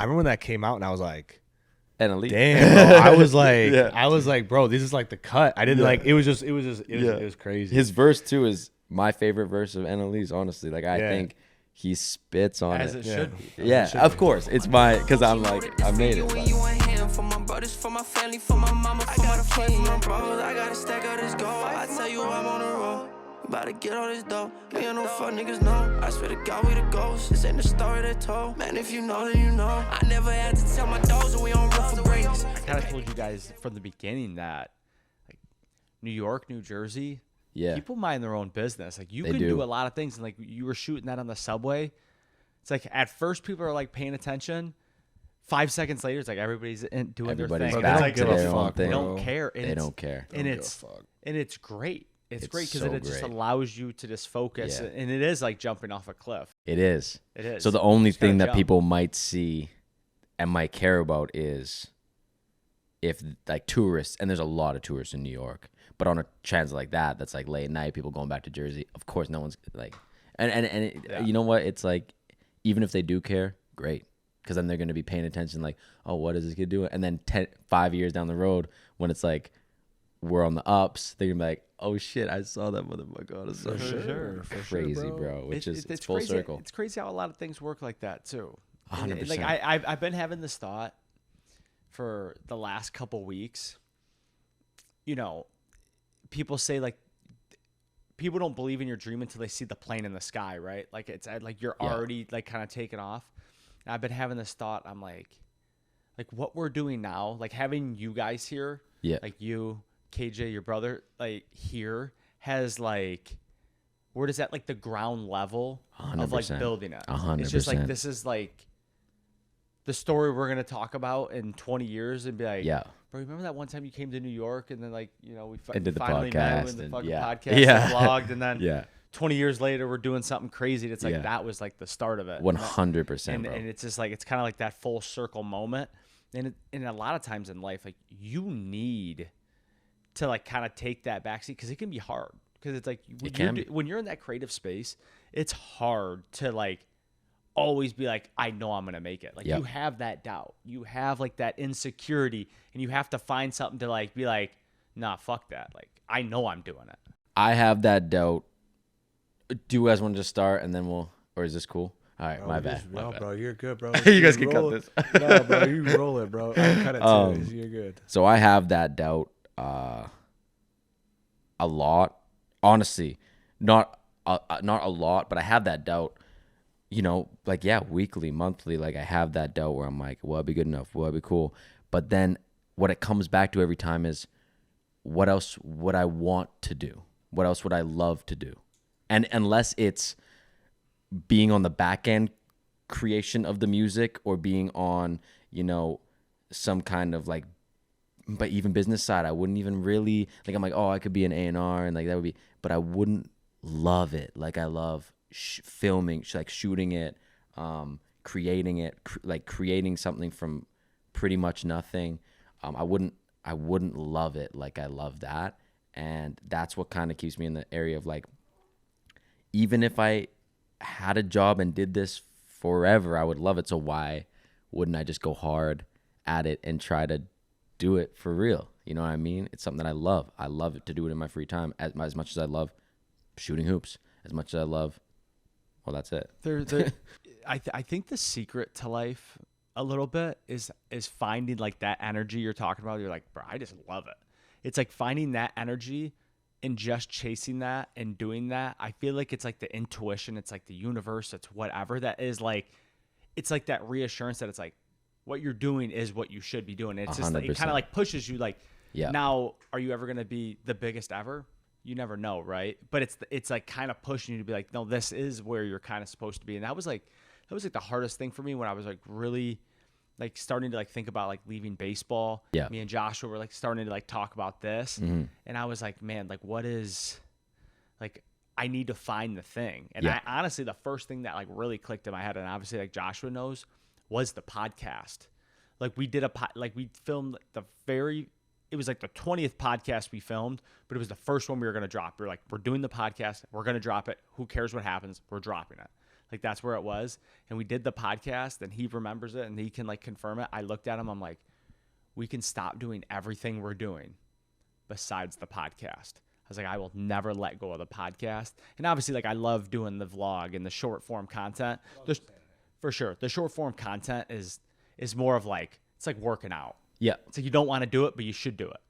I remember when that came out, and I was like, NLE. damn, bro. I was Yeah. like, bro, this is like the cut. I didn't like. It was crazy. His verse too is my favorite verse of NLE's. Honestly, like I think he spits on As it should be. Yeah, of course. It's my because I'm like I made it. When you want him, for my brothers, for my family, for my mama, for my king, my bros. I gotta stack out this gold. I tell you I'm on the road. About to get all this dough. Me and no fuck niggas know. I swear to God we the ghosts. This ain't the story they told. Man, if you know, then you know. I never had to tell my dogs that we on rough for greatness. I kind of told you guys from the beginning that like New York, New Jersey, people mind their own business. Like you can do a lot of things, and like you were shooting that on the subway. It's like at first people are like paying attention. 5 seconds later, it's like everybody's doing their thing. Back to their own thing. They don't care. And they don't care. And it's great. It's great because so it just allows you to just focus, and it is like jumping off a cliff. It is. It is. So the only thing that people might see and might care about is if like tourists, and there's a lot of tourists in New York, but on a chance like that, that's like late night, people going back to Jersey. Of course, no one's like, you know what? It's like, even if they do care, great. Because then they're going to be paying attention like, oh, what is this kid doing? And then 5 years down the road, when it's like, we're on the ups, they're going to be like, oh shit, I saw that motherfucker on the social. Crazy, bro. Which is it's full crazy. circle. It's crazy how a lot of things work like that too. 100%. Like I've been having this thought for the last couple weeks. You know, people say like people don't believe in your dream until they see the plane in the sky, right? Like it's like you're already like kind of taking off. And I've been having this thought. I'm like what we're doing now, like having you guys here, like you, KJ, your brother, like here has like, where does that like the ground level 100%. of like building it? 100%. It's just like this is like the story we're gonna talk about in 20 years and be like, bro, remember that one time you came to New York and then like you know we did the finally podcast met in the and, fucking podcast yeah. and vlogged and then 20 years later we're doing something crazy. It's like that was like the start of it. 100%, bro. And it's just like it's kind of like that full circle moment. And a lot of times in life, like you need to like kind of take that backseat because it can be hard. Because it's like when you're in that creative space, it's hard to like always be like, I know I'm gonna make it. Like you have that doubt, you have like that insecurity, and you have to find something to like be like, nah, fuck that. Like I know I'm doing it. I have that doubt. Do you guys want to just start and then or is this cool? All right, my bad. Bro, you're good, bro. You guys can cut this. No, bro, you roll it, bro. I'll cut it too. You're good. So I have that doubt a lot. Honestly, not a lot, but I have that doubt. You know, like weekly, monthly. Like I have that doubt where I'm like, will I be good enough? Will I be cool? But then what it comes back to every time is, what else would I want to do? What else would I love to do? And unless it's being on the back end creation of the music or being on, you know, some kind of like, but even business side, I wouldn't even really like, I'm like, oh, I could be an A&R and like that would be, but I wouldn't love it. Like I love filming, like shooting it, creating it, like creating something from pretty much nothing. I wouldn't love it like I love that. And that's what kind of keeps me in the area of like, even if I had a job and did this forever, I would love it. So why wouldn't I just go hard at it and try to do it for real? You know what I mean? It's something that I love. I love it to do it in my free time as much as I love shooting hoops, as much as I love, well, that's it. I think the secret to life a little bit is finding like that energy you're talking about. You're like, bro, I just love it. It's like finding that energy and just chasing that and doing that. I feel like it's like the intuition. It's like the universe. It's whatever that is like, it's like that reassurance that it's like what you're doing is what you should be doing. It's just like, it kind of like pushes you like, now are you ever going to be the biggest ever? You never know. Right. But it's like kind of pushing you to be like, no, this is where you're kind of supposed to be. And that was like the hardest thing for me when I was like really like starting to like think about like leaving baseball. Yeah. Me and Joshua were like starting to like talk about this. Mm-hmm. And I was like, man, like what is like, I need to find the thing. And I honestly, the first thing that like really clicked in my head, and obviously like Joshua knows, was the podcast. Like we did we filmed it was like the 20th podcast we filmed, but it was the first one we were going to drop. We were like, we're doing the podcast. We're going to drop it. Who cares what happens? We're dropping it. Like that's where it was. And we did the podcast and he remembers it and he can like confirm it. I looked at him. I'm like, we can stop doing everything we're doing besides the podcast. I was like, I will never let go of the podcast. And obviously, like, I love doing the vlog and the short form content. For sure. The short form content is more of like, it's like working out. Yeah. It's like you don't want to do it, but you should do it.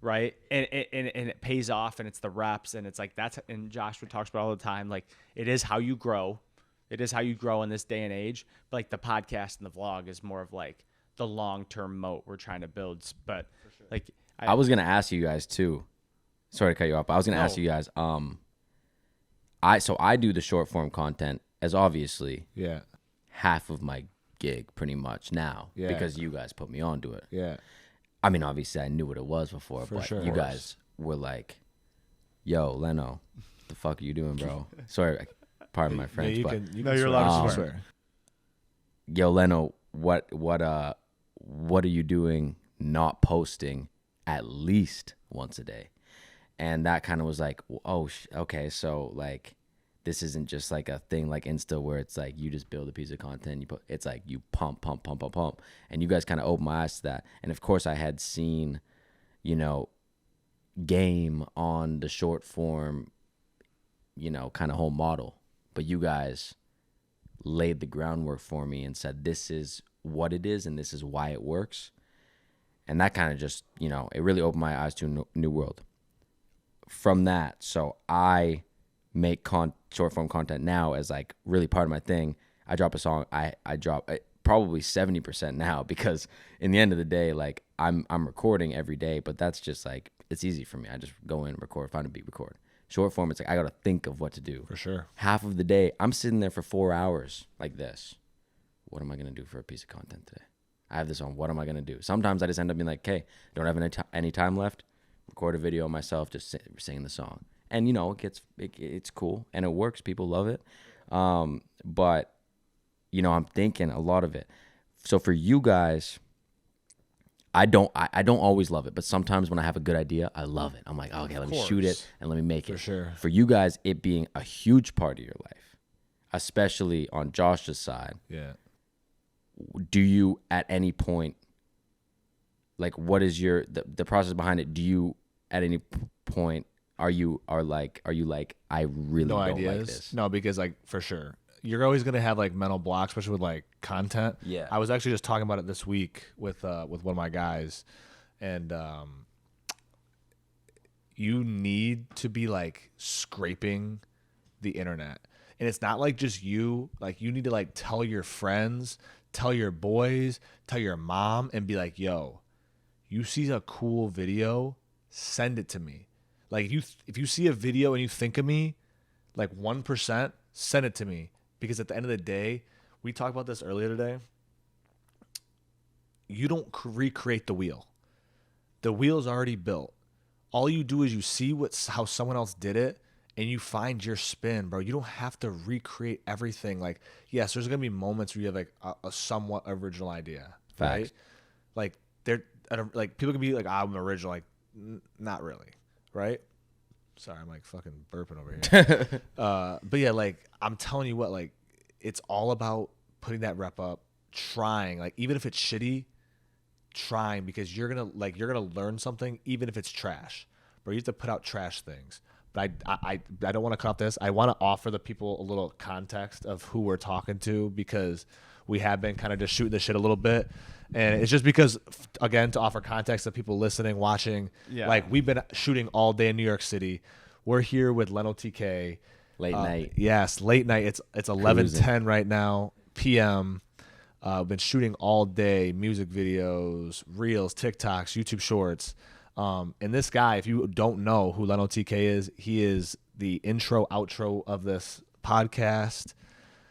Right. And it pays off and it's the reps. And it's like and Joshua talks about all the time. Like, it is how you grow. It is how you grow in this day and age. But like the podcast and the vlog is more of like the long term moat we're trying to build. But like, I was going to ask you guys too. Sorry to cut you off, but I was going to ask you guys. I do the short form content as obviously half of my gig pretty much now because you guys put me onto it. Yeah. I mean, obviously I knew what it was before, but sure. you guys were like, "Yo, Leno, the fuck are you doing, bro?" Sorry, pardon my French, but you're allowed to swear. Yo, Leno, what are you doing? Not posting at least once a day. And that kind of was like, oh, okay, so like this isn't just like a thing like Insta where it's like you just build a piece of content, it's like you pump. And you guys kind of opened my eyes to that. And of course I had seen, game on the short form, kind of whole model. But you guys laid the groundwork for me and said, this is what it is and this is why it works. And that kind of just, it really opened my eyes to a new world. From that, so I make short form content now as like really part of my thing. I drop a song, I drop probably 70% now because in the end of the day, like I'm recording every day, but that's just like, it's easy for me. I just go in, record, find a beat, record. Short form, it's like I gotta think of what to do. For sure. Half of the day, I'm sitting there for 4 hours like this. What am I gonna do for a piece of content today? I have this on. What am I gonna do? Sometimes I just end up being like, "Okay, don't have any time left. Record a video of myself just singing the song," and it's cool and it works. People love it, but I'm thinking a lot of it. So for you guys, I don't always love it, but sometimes when I have a good idea, I love it. I'm like, okay, let me shoot it and let me make it. For sure. For you guys, it being a huge part of your life, especially on Josh's side. Yeah. Do you at any point, like, what is the process behind it? Do you at any point are you like I really no don't ideas? like this? No, because like for sure you're always gonna have like mental blocks, especially with like content. Yeah. I was actually just talking about it this week with one of my guys, and you need to be like scraping the internet, and it's not like just you. Like you need to like tell your friends, tell your boys, tell your mom, and be like, yo, you see a cool video, send it to me. Like if you see a video and you think of me, like 1%, send it to me. Because at the end of the day, we talked about this earlier today. You don't recreate the wheel. The wheel's already built. All you do is you see how someone else did it and you find your spin, bro. You don't have to recreate everything. Like, yes, there's gonna be moments where you have like a somewhat original idea, right? Like like people can be like, I'm original, like not really, right? Sorry, I'm like fucking burping over here. But yeah, like I'm telling you what, like it's all about putting that rep up, trying, like even if it's shitty, trying, because you're gonna learn something even if it's trash. Bro, you have to put out trash things. But I don't want to cut off this. I want to offer the people a little context of who we're talking to, because we have been kind of just shooting the shit a little bit. And it's just because, again, to offer context to people listening, watching, like we've been shooting all day in New York City. We're here with Leno TK. Late night. Yes, late night. It's 11:10 right now, p.m. We've been shooting all day, music videos, reels, TikToks, YouTube shorts. And this guy, if you don't know who Leno TK is, he is the intro, outro of this podcast.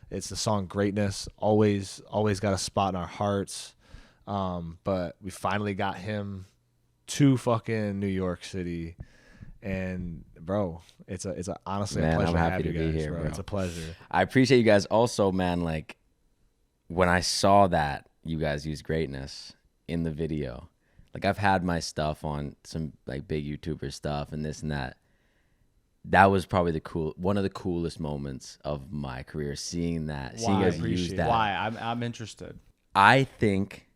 It's the song Greatness. Always got a spot in our hearts. But we finally got him to fucking New York City. And bro, it's honestly a pleasure I'm happy to have you guys, be here, bro. It's a pleasure. I appreciate you guys also, man. Like when I saw that you guys use Greatness in the video, like I've had my stuff on some like big YouTuber stuff and this and that. that was probably one of the coolest moments of my career, seeing that, seeing you guys use that. Why? I'm interested. I think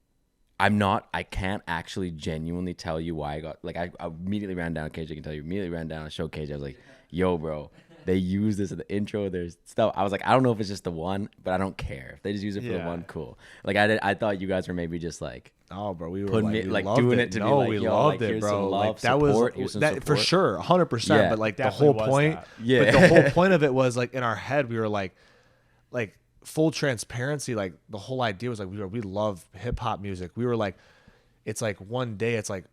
I can't actually genuinely tell you why I got, like, I immediately ran down KJ, I can tell you, immediately ran down, I showed KJ, I was like, yo, bro, they use this in the intro, there's stuff. I was like, I don't know if it's just the one, but I don't care. If they just use it for the one, cool. Like, I thought you guys were maybe just like, oh, bro, we were putting like, me, we like loved doing it. it to no, be like, we yo, loved like, it, here's bro. some love, Like that support, was some that for support. sure, 100%. Yeah, but like the definitely whole was point, that. Yeah. But the whole point of it was like in our head, we were like full transparency. Like the whole idea was like we love hip hop music. We were like, it's like one day, it's like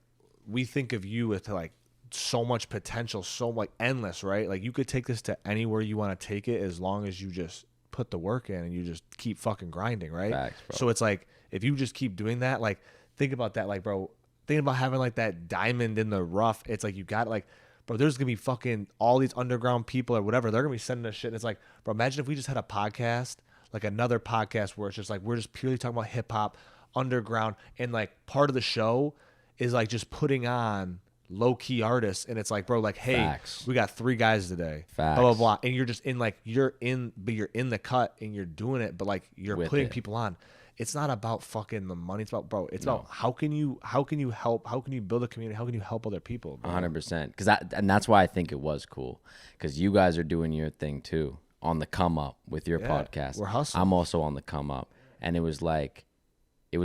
we think of you with like so much potential, so like endless, right? Like you could take this to anywhere you want to take it as long as you just put the work in and you just keep fucking grinding, right? Facts, bro. So it's like if you just keep doing that, like think about that, like bro, think about having like that diamond in the rough. It's like you got like, bro, there's gonna be fucking all these underground people or whatever. They're gonna be sending us shit. And it's like, bro, imagine if we just had a podcast, like another podcast where it's just like we're just purely talking about hip hop, underground, and like part of the show is like just putting on low key artists, and it's like, bro, like, hey, Facts. we got 3 guys today, Facts. blah blah blah, and you're just in like you're in the cut and you're doing it, but like you're With putting it. people on. It's not about fucking the money. It's about, bro, it's about how can you help, how can you build a community, how can you help other people, bro? 100%. And that's why I think it was cool, because you guys are doing your thing too on the come up with your podcast. we're hustling. I'm also on the come up, and it was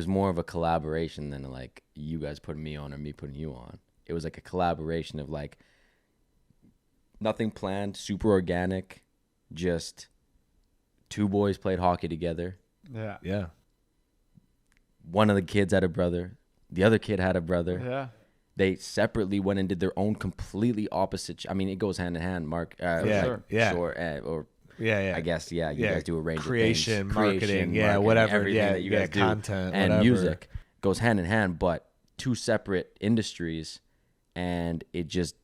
more of a collaboration than like you guys putting me on or me putting you on. It was like a collaboration of like nothing planned, super organic, just 2 boys played hockey together. Yeah. One of the kids had a brother. The other kid had a brother. Yeah. They separately went and did their own completely opposite. I mean, it goes hand in hand, Mark. Yeah, Sure. yeah. Sure, or Yeah. I guess, yeah, you Yeah, guys do a range creation, of things. marketing, yeah, whatever, everything yeah, that you yeah, guys do. content, and whatever. music goes hand in hand, but 2 separate industries, and it just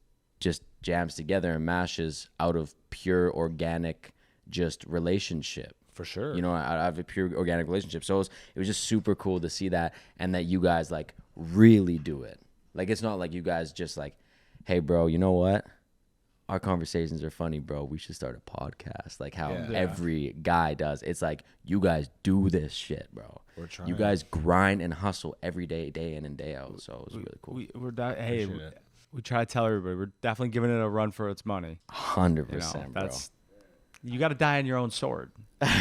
jams together and mashes out of pure organic just relationship. For sure. You know, out of a pure organic relationship. So it was just super cool to see that, and that you guys like really do it. Like, it's not like you guys just like, hey, bro, you know what? Our conversations are funny, bro. We should start a podcast. Like how Yeah. every guy does. It's like, you guys do this shit, bro. We're trying. You guys grind and hustle every day, day in and day out. So it was really cool. Hey, we try to tell everybody we're definitely giving it a run for its money. 100%, You know, bro. you got to die on your own sword.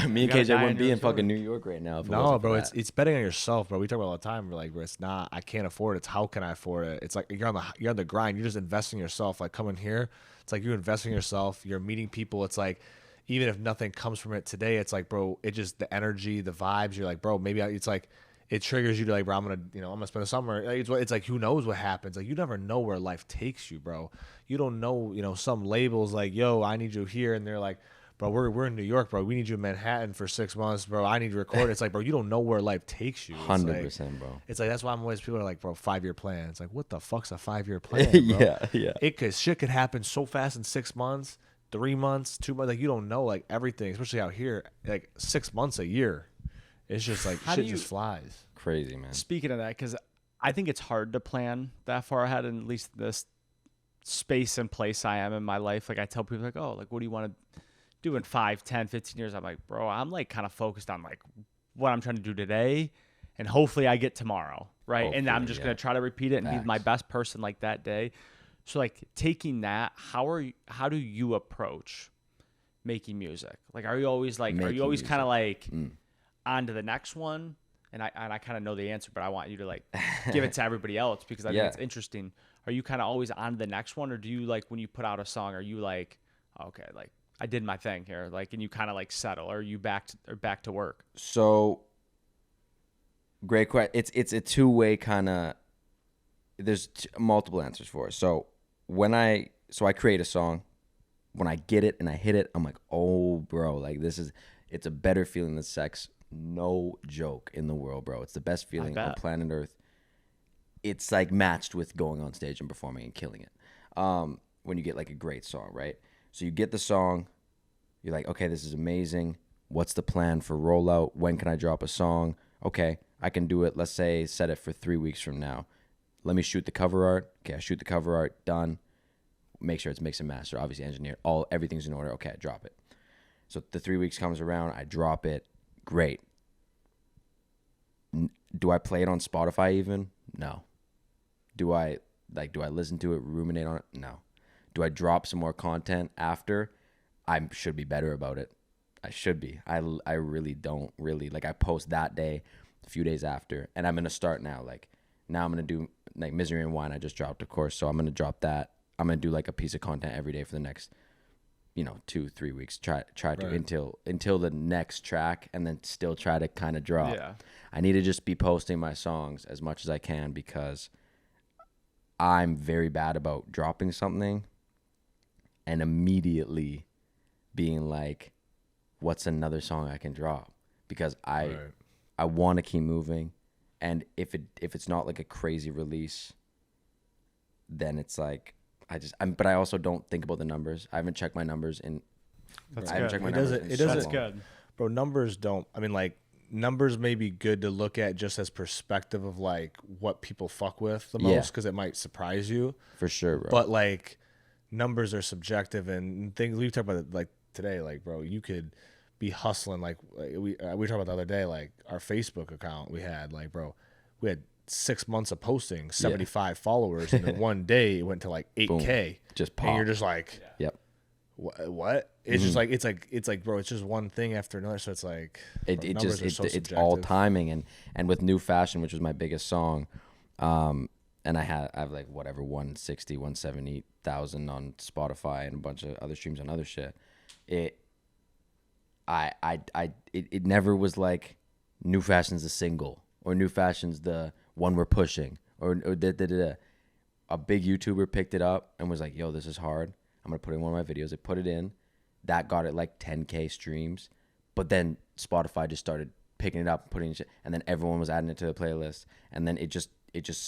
Me and gotta KJ die wouldn't in be your in story. fucking New York right now. If it No, wasn't bro, for it's that. it's betting on yourself, bro. We talk about it all the time. We're like, bro, it's not. I can't afford it. It's how can I afford it? It's like you're on the grind. You're just investing in yourself. Like coming here, it's like you're investing in yourself. You're meeting people. It's like even if nothing comes from it today, it's like, bro, it just the energy, the vibes. You're like, bro, maybe it's like it triggers you to like, bro, I'm gonna spend the summer. It's like who knows what happens. Like you never know where life takes you, bro. You don't know. Some labels like, yo, I need you here, and they're like, bro, we're in New York, bro. We need you in Manhattan for 6 months, bro. I need to record. It's like, bro, you don't know where life takes you. It's 100%, like, bro. It's like that's why I'm always people are like, bro, 5-year plan. It's like, what the fuck's a 5-year plan? Bro? Yeah. Shit could happen so fast in 6 months, 3 months, 2 months. Like you don't know like everything, especially out here. Like 6 months a year, it's just like How shit do you- just flies. Crazy, man. Speaking of that, because I think it's hard to plan that far ahead, in at least this space and place I am in my life. Like I tell people like, oh, like what do you want to do in 5, 10, 15 years? I'm like, bro, I'm like kind of focused on like what I'm trying to do today, and hopefully I get tomorrow, right? And I'm Hopefully, just yeah. gonna try to repeat it and be my Facts. best person like that day. So like taking that, how do you approach making music? Like are you always kind Making of music. like on to the next one? And I kind of know the answer, but I want you to like give it to everybody else because I think Yeah. it's interesting. Are you kind of always on to the next one, or do you like when you put out a song, are you like, okay, like I did my thing here, like, and you kind of like settle, or are you back to work? So, great question. It's a 2-way kind of. There's multiple answers for it. So I create a song. When I get it and I hit it, I'm like, oh, bro, like it's a better feeling than sex. No joke in the world, bro. It's the best feeling on bet. planet Earth. It's like matched with going on stage and performing and killing it. When you get like a great song, right? So you get the song, you're like, okay, this is amazing. What's the plan for rollout? When can I drop a song? Okay, I can do it. Let's say set it for 3 weeks from now. Let me shoot the cover art. Okay, I shoot the cover art, done. make sure it's mixed and mastered, obviously engineer, everything's in order. Okay, I drop it. So the 3 weeks comes around, I drop it. Great. Do I play it on Spotify even? No. Do I listen to it, ruminate on it? No. Do I drop some more content after? I should be better about it. I should be. I really don't really. Like, I post that day, a few days after, and I'm going to start now. Like, now I'm going to do, like, Misery and Wine I just dropped, of course, so I'm going to drop that. I'm going to do, like, a piece of content every day for the next, 2-3 weeks. Try to until the next track, and then still try to kind of drop. Yeah. I need to just be posting my songs as much as I can, because I'm very bad about dropping something and immediately being like, what's another song I can drop? Because I want to keep moving, and if it's not like a crazy release, then it's like but I also don't think about the numbers. I haven't checked my numbers in. That's I haven't good. checked my It numbers. doesn't- in it so doesn't- That's long. good. Bro, numbers don't. I mean, like, numbers may be good to look at just as perspective of like what people fuck with the Yeah. most, because it might surprise you. For sure, bro. But like, numbers are subjective, and things we talked about it, like today. Like, bro, you could be hustling. Like we talked about the other day. Like our Facebook account we had. Like, bro, we had 6 months of posting, 75 followers, and then one day it went to like 8K. Just and you're pop. just like, Yep. what? It's just like it's like bro, it's just one thing after another. So it's like bro, numbers are so It's all subjective. timing, and with New Fashion, which was my biggest song, and I have like whatever 160, 170,000 on Spotify and a bunch of other streams on other shit. It never was like New Fashion's the single, or New Fashion's the one we're pushing, or a big YouTuber picked it up and was like, yo, this is hard. I'm going to put it in one of my videos. I put it in. That got it like 10K streams. But then Spotify just started picking it up and putting it, and then everyone was adding it to the playlist. And then it just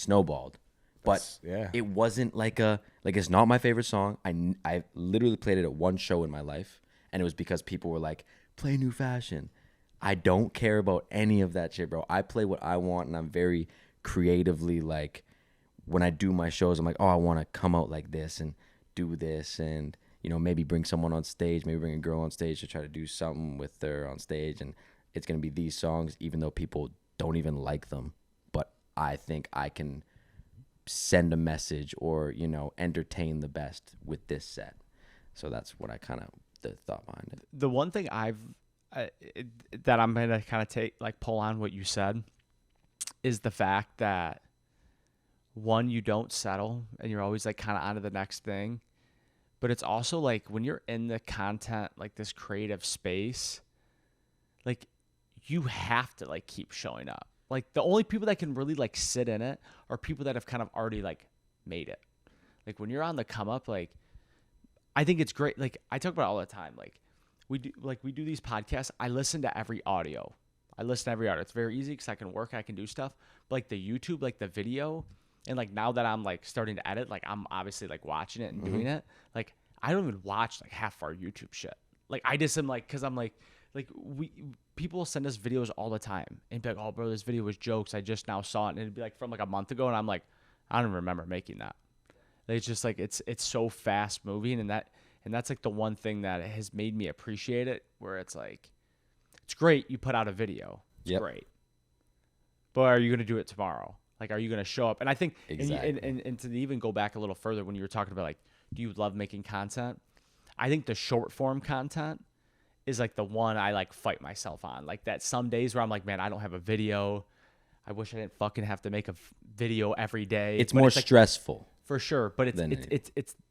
snowballed. But it wasn't it's not my favorite song. I literally played it at one show in my life, and it was because people were like, play New Fashion. I don't care about any of that shit, bro. I play what I want, and I'm very creatively, like, when I do my shows, I'm like, oh, I want to come out like this and do this, and maybe bring someone on stage, maybe bring a girl on stage to try to do something with her on stage, and it's going to be these songs, even though people don't even like them. But I think I can send a message or, entertain the best with this set. So that's what I kind of, the thought behind it. The one thing that I'm going to kind of pull on what you said is the fact that, one, you don't settle, and you're always like kind of on to the next thing. But it's also like when you're in the content, like this creative space, like you have to like keep showing up. Like the only people that can really like sit in it are people that have kind of already like made it. Like when you're on the come up, like I think it's great. Like I talk about it all the time. Like we do these podcasts. I listen to every audio. It's very easy because I can work, I can do stuff. But like the YouTube, like the video, and like now that I'm like starting to edit, like I'm obviously like watching it and doing it. Like I don't even watch like half our YouTube shit. Like I just am like, cause I'm like people send us videos all the time and be like, oh bro, this video was jokes. I just now saw it. And it'd be like from like a month ago. And I'm like, I don't even remember making that. Like, it's just like, it's so fast moving. And that's like the one thing that has made me appreciate it, where it's like, it's great. You put out a video. It's great. But are you going to do it tomorrow? Like, are you going to show up? And I think, Exactly. and to even go back a little further, when you were talking about like, do you love making content? I think the short form content is like the one I like fight myself on. Like that some days where I'm like, man, I don't have a video. I wish I didn't fucking have to make a video every day. It's But more like, stressful. for sure. But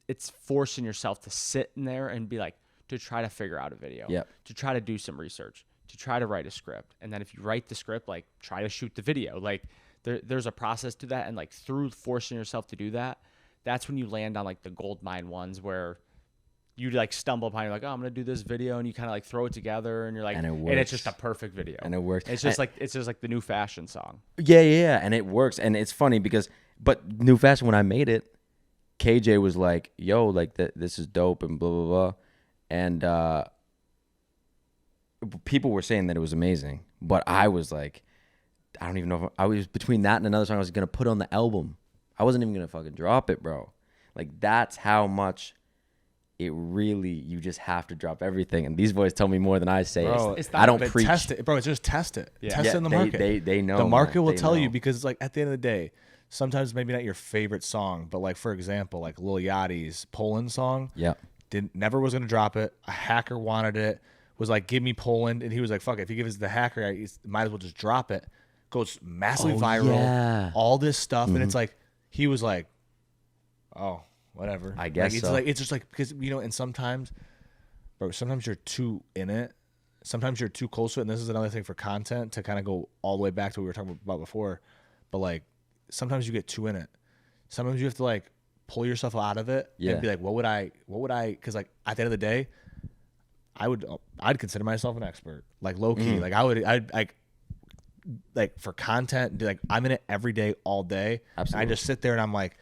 it's forcing yourself to sit in there and be like, to try to figure out a video, to try to do some research, to try to write a script. And then if you write the script, like try to shoot the video. Like there's a process to that. And like through forcing yourself to do that, that's when you land on like the gold mine ones where you like stumble upon, you're like, oh, I'm going to do this video. And you kind of like throw it together and you're like, and it's just a perfect video. And it works. It's just like the New Fashion song. Yeah. And it works. And it's funny because, but New Fashion, when I made it, KJ was like, yo, like this is dope and blah, blah, blah. And people were saying that it was amazing. But I was like, I don't even know if I was between that and another song I was going to put on the album. I wasn't even going to fucking drop it, bro. Like that's how much it really, you just have to drop everything. And these boys tell me more than I say. Bro, it's I don't But preach. test it, bro. Just test it. Yeah. Test it in the they- market. they know, The market man. will They tell you, know. because it's like at the end of the day, sometimes maybe not your favorite song, but like for example, like Lil Yachty's Poland song. Yeah. Never was gonna drop it. A hacker wanted it. Was like, give me Poland, and he was like, fuck it. If he gives it to the hacker, I might as well just drop it. Goes massively Oh, viral. yeah. All this stuff, and it's like he was like, oh, whatever. I guess like, it's so. like it's just like, because and sometimes, bro, sometimes you're too in it. Sometimes you're too close to it, and this is another thing for content to kind of go all the way back to what we were talking about before. But like, sometimes you get too in it. Sometimes you have to like pull yourself out of it Yeah. and be like, what would I? Because like at the end of the day, I'd consider myself an expert, like low key. Like I'd like for content, like I'm in it every day, all day. Absolutely. And I just sit there and I'm like,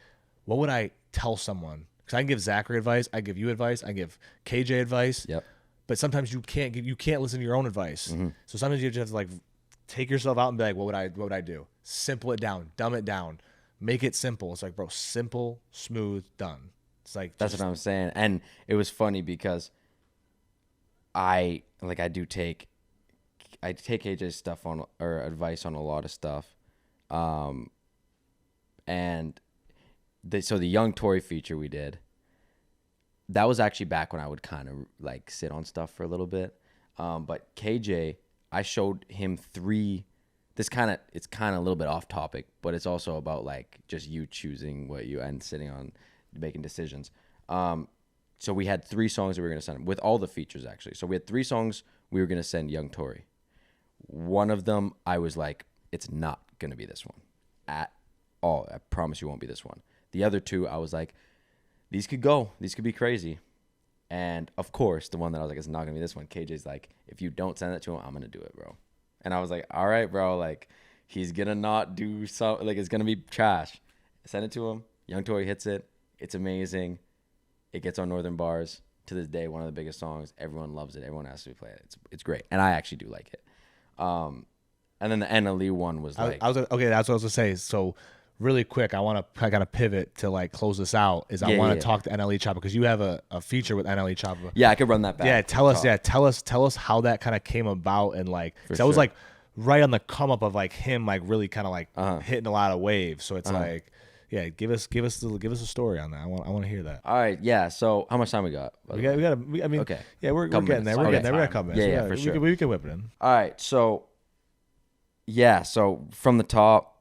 what would I tell someone? Because I can give Zachary advice, I give you advice, I give KJ advice. Yep. But sometimes you can't listen to your own advice. So sometimes you just have to like take yourself out and be like, what would I do? Simple it down, dumb it down, make it simple. It's like, bro, simple, smooth, done. It's like That's just- what I'm saying. And it was funny because I take AJ's stuff on, or advice on a lot of stuff. And so the Young Tory feature we did, that was actually back when I would kind of like sit on stuff for a little bit. But KJ, I showed him it's kind of a little bit off topic, but it's also about like just you choosing what you, and sitting on making decisions. So we had 3 songs that we were going to send him with all the features, actually. So we had 3 songs we were going to send Young Tory. One of them, I was like, it's not going to be this one at all. I promise you won't be this one. The other 2, I was like, these could go. These could be crazy. And of course, the one that I was like, it's not going to be this one. KJ's like, if you don't send that to him, I'm going to do it, bro. And I was like, all right, bro. Like, he's going to not do something. Like, it's going to be trash. I send it to him. Young Tory hits it. It's amazing. It gets on Northern Bars. To this day, one of the biggest songs. Everyone loves it. Everyone asks me to play it. It's great. And I actually do like it. And then the NLE one was like... okay, that's what I was going to say. So really quick, I want to kind of pivot to like close this out. I want to talk to NLE Choppa, because you have a feature with NLE Choppa. Yeah, I could run that back. Yeah, tell us how that kind of came about, and like, For that was sure. like right on the come up of like him like really kind of like hitting a lot of waves. So it's like, yeah, give us a story on that. I want to hear that. All right, yeah. So how much time we got? I mean, Okay. yeah, we're Couple getting there. minutes. We're Okay. getting there. We got a couple minutes. Yeah, for sure. We can whip it in. All right, so yeah, so from the top,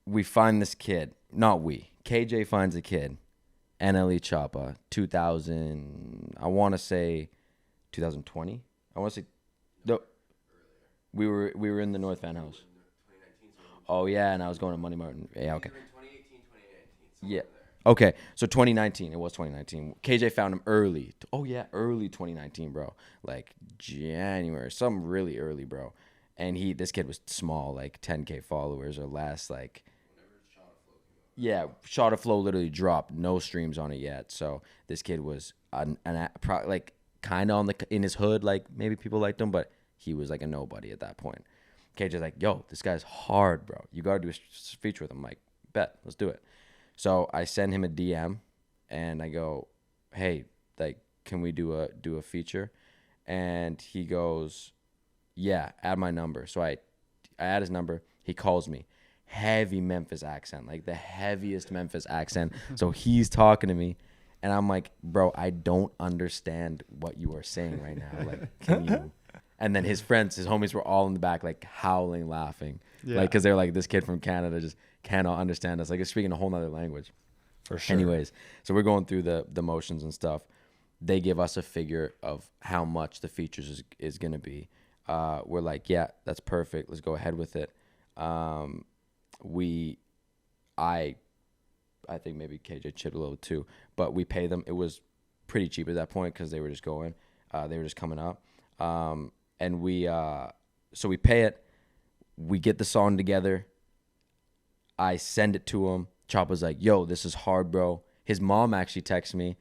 we find this kid. Not we. KJ finds a kid. NLE Choppa, 2000. I want to say 2020. I want to say no. We were in the North Van House. Oh yeah, and I was going to Money Martin. Yeah, okay. Yeah. Okay, so 2019. It was 2019. KJ found him early. Oh yeah, early 2019, bro. Like January, something really early, bro. And this kid was small, like 10K followers or less. Like, yeah, Shot of Flow literally dropped, no streams on it yet. So this kid was like kind of in his hood, like maybe people liked him, but he was like a nobody at that point. KJ's like, yo, this guy's hard, bro. You got to do a feature with him. I'm like, bet, let's do it. So I send him a DM and I go, hey, like, can we do a feature? And he goes, yeah, add my number. So I add his number. He calls me. Heavy Memphis accent, like the heaviest Memphis accent. So he's talking to me and I'm like, bro, I don't understand what you are saying right now. Like, can you? And then his friends, his homies were all in the back, like howling, laughing. Yeah. Like, because they're like, this kid from Canada just cannot understand us. Like, it's speaking a whole nother language. For sure. Anyways, so we're going through the motions and stuff. They give us a figure of how much the features is going to be. We're like, yeah, that's perfect. Let's go ahead with it. I think maybe KJ chipped a little too, but we pay them. It was pretty cheap at that point because they were just going. They were just coming up. And so we pay it. We get the song together. I send it to him. Choppa's like, yo, this is hard, bro. His mom actually texts me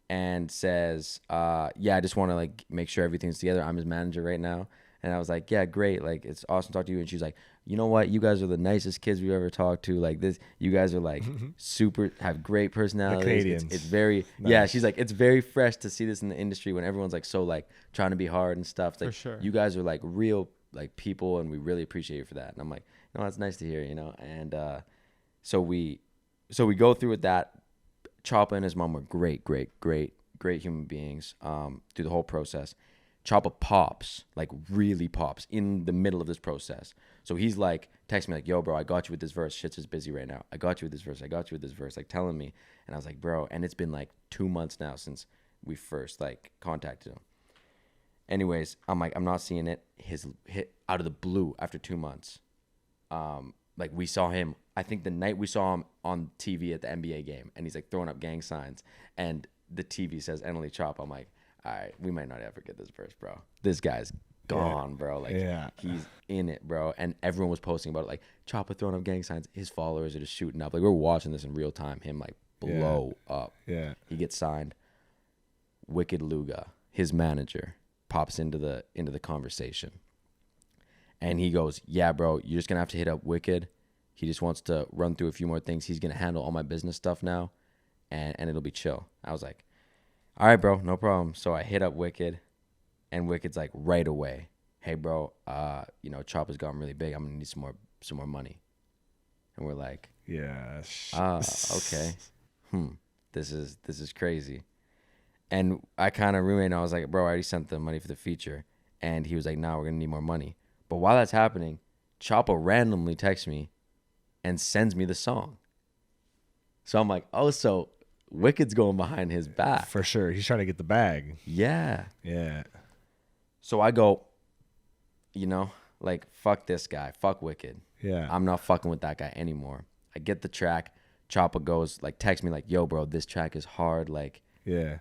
and says, yeah, I just want to like make sure everything's together. I'm his manager right now. And I was like, yeah, great. Like, it's awesome to talk to you. And she's like, you know what? You guys are the nicest kids we've ever talked to. Like this, you guys are like super, have great personalities. Canadians. It's very, yeah. She's like, it's very fresh to see this in the industry when everyone's like so like trying to be hard and stuff. It's like, For sure. you guys are like real like people, and we really appreciate you for that. And I'm like, no, that's nice to hear, you know. And so we go through with that. Choppa and his mom were great human beings through the whole process. Choppa pops, like really pops in the middle of this process. So he's like, text me like, yo, bro, I got you with this verse. Shit's just busy right now. I got you with this verse. I got you with this verse. Like telling me. And I was like, bro, and it's been like 2 months now since we first like contacted him. Anyways, I'm like, I'm not seeing it. His hit out of the blue after 2 months. Like we saw him, I think the night we saw him on TV at the NBA game, and he's like throwing up gang signs, and the TV says NLE Choppa. I'm like, all right, we might not ever get this verse, bro. This guy's gone, bro. Like, he's in it, bro. And everyone was posting about it, like, Choppa throwing up gang signs. His followers are just shooting up. Like, we're watching this in real time. Him, like, blow up. Yeah. He gets signed. Wicked Luga, his manager, pops into the conversation. And he goes, yeah, bro, you're just going to have to hit up Wicked. He just wants to run through a few more things. He's going to handle all my business stuff now, and it'll be chill. I was like, all right, bro, no problem. So I hit up Wicked, and Wicked's like right away, hey, bro, you know, Choppa's gotten really big. I'm gonna need some more money. And we're like, yeah, okay, this is crazy. And I kind of ruined. I was like, bro, I already sent the money for the feature, and he was like, nah, we're gonna need more money. But while that's happening, Choppa randomly texts me and sends me the song. So I'm like, oh, so Wicked's going behind his back. for sure. He's trying to get the bag. Yeah. Yeah. So I go, you know, like, fuck this guy. Fuck Wicked. Yeah. I'm not fucking with that guy anymore. I get the track. Choppa goes, like, text me like, yo, bro, this track is hard. Like, yeah.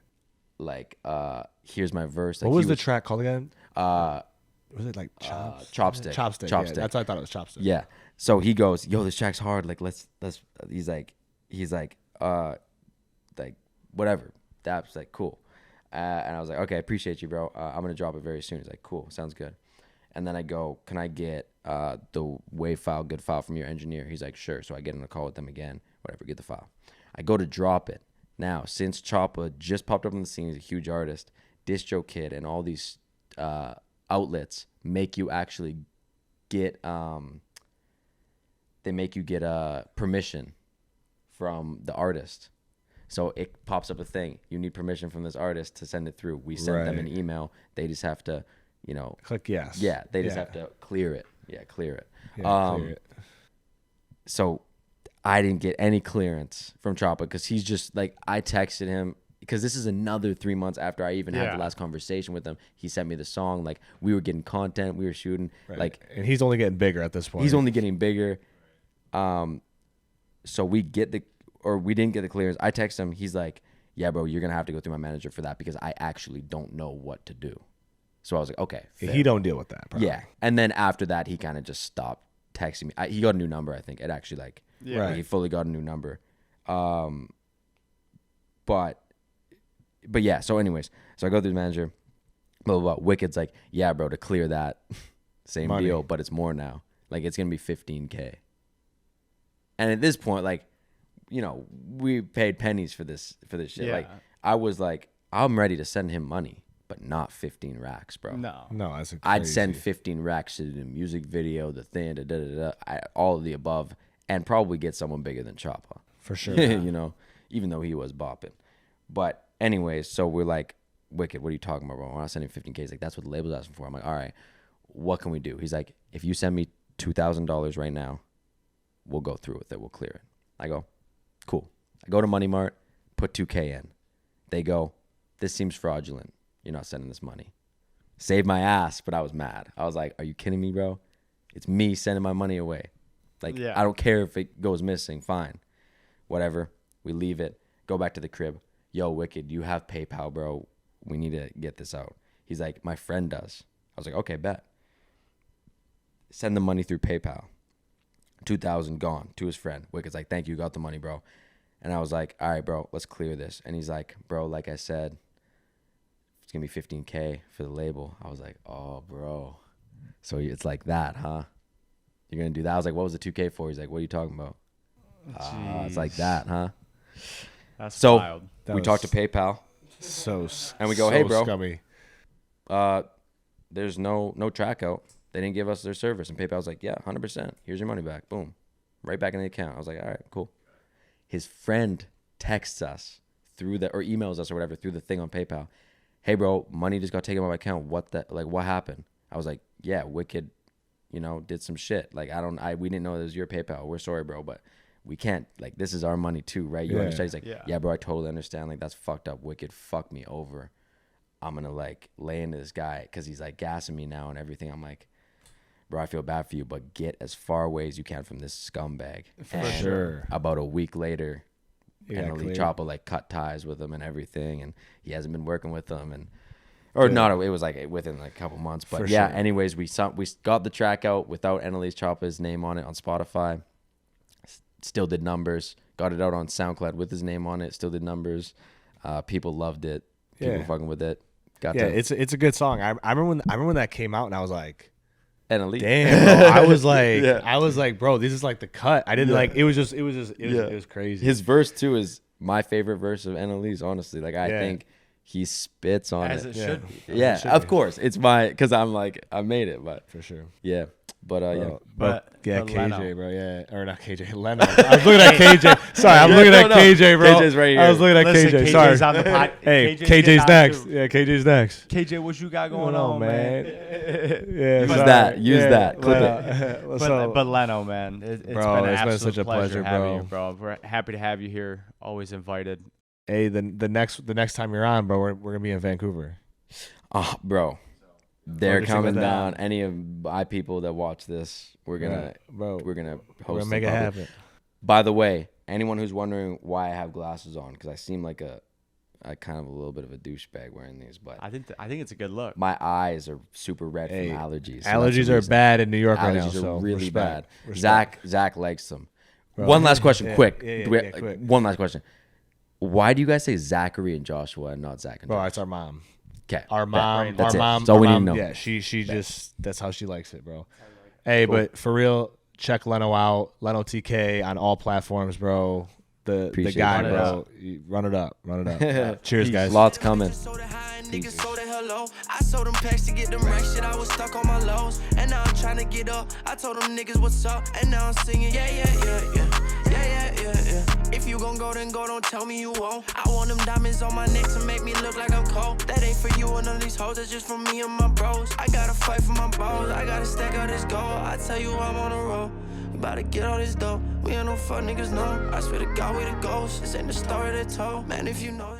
Here's my verse. Like, What was the track called again? Was it like Chopstick? Chopstick. Chopstick. Yeah, that's what I thought it was. Chopstick. Yeah. So he goes, yo, this track's hard. Like, let's, he's like, whatever. That's like, cool. And I was like, okay, I appreciate you, bro. I'm going to drop it very soon. He's like, cool. Sounds good. And then I go, can I get the WAV file, good file from your engineer? He's like, sure. So I get in a call with them again. Whatever, get the file. I go to drop it. Now, since Choppa just popped up on the scene, he's a huge artist, DistroKid and all these outlets make you actually get, they make you get permission from the artist. So it pops up a thing. You need permission from this artist to send it through. We send them an email. They just have to, you know. Click yes. Yeah, they just have to clear it. Yeah, clear it. Yeah, clear it. So I didn't get any clearance from Choppa because he's just like, I texted him because this is another 3 months after I even had the last conversation with him. He sent me the song. Like, we were getting content. We were shooting. Right. Like, and he's only getting bigger at this point. he's only getting bigger. So we didn't get the clearance. I text him. He's like, yeah, bro, you're going to have to go through my manager for that because I actually don't know what to do. So I was like, okay. Fair. He don't deal with that. Probably. Yeah. And then after that, he kind of just stopped texting me. He got a new number, I think. It actually like, he fully got a new number. But yeah. So anyways, so I go through the manager, blah, blah, blah. Wicked's like, yeah, bro, to clear that same Money. deal, but it's more now. Like, it's going to be $15K. And at this point, like, you know, we paid pennies for this shit. Yeah. Like, I was like, I'm ready to send him money, but not 15 racks, bro. No. That's crazy. I'd send 15 racks to the music video, the thing, all of the above, and probably get someone bigger than Choppa. For sure. You know, even though he was bopping. But anyways, so we're like, Wicked, what are you talking about, bro? We're not sending 15K. He's like, that's what the label's asking for. I'm like, all right, what can we do? He's like, if you send me $2,000 right now, we'll go through with it. We'll clear it. I go, cool. I go to Money Mart, put 2K in. They go, this seems fraudulent. You're not sending this money. Saved my ass, but I was mad. I was like, are you kidding me, bro? It's me sending my money away. Like, I don't care if it goes missing. Fine. Whatever. We leave it. Go back to the crib. Yo, Wicked, you have PayPal, bro. We need to get this out. He's like, my friend does. I was like, okay, bet. Send the money through PayPal. 2,000 gone to his friend. Wicked's like, thank you, got the money, bro. And I was like, all right, bro, let's clear this. And he's like, bro, like I said, it's gonna be 15K for the label. I was like, oh, bro. So it's like that, huh? You're going to do that? I was like, what was the 2K for? He's like, what are you talking about? It's like that, huh? That's So wild. we talked to PayPal. And we go, hey, bro. Scummy. There's no track out. They didn't give us their service. And PayPal's like, yeah, 100%. Here's your money back. Boom. Right back in the account. I was like, all right, cool. His friend texts us or emails us or whatever through the thing on PayPal. Hey, bro, money just got taken out of my account. What happened? I was like, yeah, Wicked, did some shit. Like, we didn't know it was your PayPal. We're sorry, bro, but we can't, like, this is our money too, right? You understand? He's like, yeah, bro, I totally understand. Like, that's fucked up. Wicked fucked me over. I'm going to, like, lay into this guy because he's, like, gassing me now and everything. I'm like, bro, I feel bad for you, but get as far away as you can from this scumbag. For sure. About a week later, NLE Choppa, like, cut ties with him and everything, and he hasn't been working with them. It was, like, within, like, a couple months. But, anyways, we got the track out without NLE Choppa's name on it on Spotify. Still did numbers. Got it out on SoundCloud with his name on it. Still did numbers. People loved it. People fucking with it. It's a good song. I remember when that came out, and I was like, NLE. damn, bro. I was like, bro, this is like the cut. I didn't like. It was crazy. His verse too is my favorite verse of NLE's. Honestly, like I think he spits on As it. it should be. Yeah, of course. It's because I'm like I made it, but for sure. Yeah, but But KJ, Leno. bro, or not KJ, Leno. I was looking at KJ. Sorry, I'm looking at KJ, bro. KJ's right here. I was looking at Listen, KJ. KJ's Sorry. on the pod. Hey, KJ's KJ's next. too. Yeah, KJ's next. KJ, what you got going on, man? Yeah, Use that. Clip it. But Leno, man, it's Bro, been an it's been absolute such a pleasure, having bro. you, bro. We're happy to have you here. Always invited. Hey, the next time you're on, bro, we're gonna be in Vancouver. Oh, bro. They're What do you think coming of that? down. Any of my people that watch this, we're gonna bro. we're gonna We're host gonna make it probably. happen. By the way, anyone who's wondering why I have glasses on, because I seem like I kind of a little bit of a douchebag wearing these, but I think it's a good look. my eyes are super red Hey, from allergies. So Allergies that's the are reason. bad in New York right now. Allergies are So really respect. bad. Respect. Zach likes them. Bro. One last question, Yeah, quick. yeah, quick. One last question. Why do you guys say Zachary and Joshua and not Zach and Bro, Joshua? it's our mom. Okay, Our mom. That's our it. mom. That's all our we need to mom, know. Yeah, she just that's how she likes it, bro. Hey, but for real, check Leno out. Leno TK on all platforms, bro. The Appreciate guy, it. bro. Run it up. Cheers, guys. Lots coming. Niggas sold it hello. I sold them packs to get them right shit. I was stuck on my lows. And now I'm trying to get up. I told them niggas what's up. And now I'm singing. Yeah. If you gon' go, then go. Don't tell me you won't. I want them diamonds on my neck to make me look like I'm cold. That ain't for you and none of these hoes. That's just for me and my bros. I gotta fight for my balls. I gotta stack out this gold. I tell you I'm on the road. We about to get all this dough. We ain't no fuck niggas, no. I swear to God we the ghosts. This ain't the story they told. Man, if you know